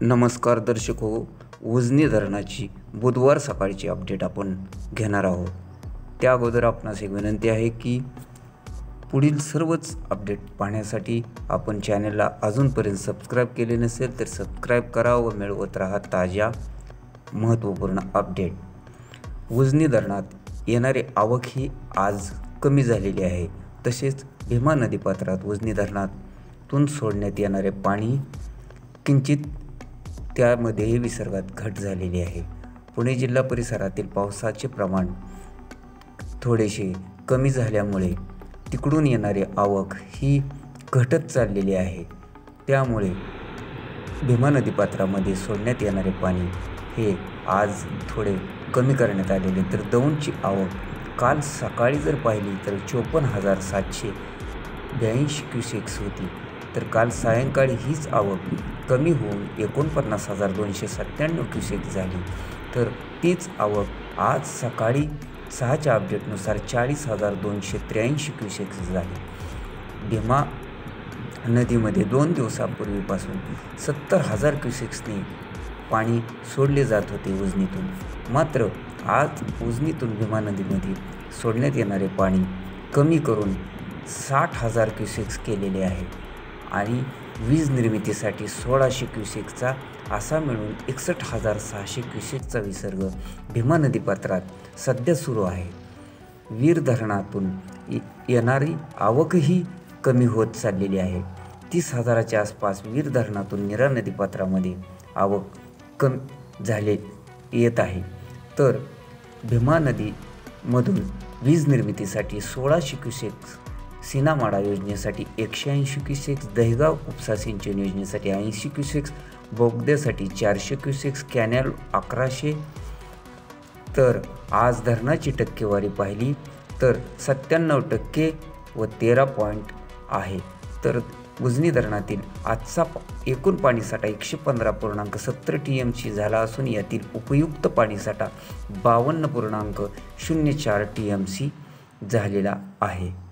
नमस्कार दर्शक हो, उजनी धरणाची बुधवार सकाळची अपडेट आपण घेणार आहोत। त्या अगोदर आपणास एक विनंती आहे की पुढील सर्वच अपडेट पाहण्यासाठी आपण चॅनलला अजूनपर्यंत सबस्क्राईब केले नसेल तर सबस्क्राईब करा व मिळवत राहा ताज्या महत्त्वपूर्ण अपडेट। उजनी धरणात येणारी आवक ही आज कमी झालेली आहे। तसेच भीमा नदीपात्रात उजनी धरणातून सोडण्यात येणारे पाणी किंचित त्यामध्येही विसर्गात घट झालेली आहे। पुणे जिल्हा परिसरातील पावसाचे प्रमाण थोडेसे कमी झाल्यामुळे तिकडून येणारी आवक ही घटत चाललेली आहे। त्यामुळे भीमा नदीपात्रामध्ये सोडण्यात येणारे पाणी हे आज थोडे कमी करण्यात आलेले। तर दौंडची आवक काल सकाळी जर पाहिली तर 54,782 क्युसेक्स होती, तर काल सायंकाळी हीच आवक कमी होऊन 49,297 क्युसेक्स झाली। तर तीच आवक आज सकाळी 6च्या अपडेटनुसार 40,283 क्युसेक्स झाली। भीमा नदीमध्ये 2 दिवसापूर्वीपासून 70,000 क्युसेक्सने पाणी सोडले जात होते उजनीतून। मात्र आज उजनीतून भीमा नदीमध्ये सोडण्यात येणारे पाणी कमी करून 60,000 क्युसेक्स केलेले आहे आणि वीज निर्मितीसाठी 1600 क्युसेक्सचा असा मिळून 61,600 क्युसेक्सचा विसर्ग भीमा नदीपात्रात सध्या सुरू आहे। वीर धरणातून येणारी आवकही कमी होत चाललेली आहे। 30,000च्या आसपास वीर धरणातून नीरा नदीपात्रामध्ये आवक कमी झाले येत आहे। तर भीमा नदीमधून वीज निर्मितीसाठी 1600 क्युसेक्स, सीनामाडा योजनेसाठी 180 क्युसेक्स, दहेगाव उपसा सिंचन योजनेसाठी 80 क्युसेक्स, बोगद्यासाठी 400 क्युसेक्स, कॅनल 1100। तर आज धरणाची टक्केवारी पाहिली तर 97% व 13 पॉईंट आहे। तर उजनी धरणातील आजचा एकूण पाणीसाठा 115.70 TMC झाला असून यातील उपयुक्त पाणीसाठा 52.04 TMC झालेला आहे।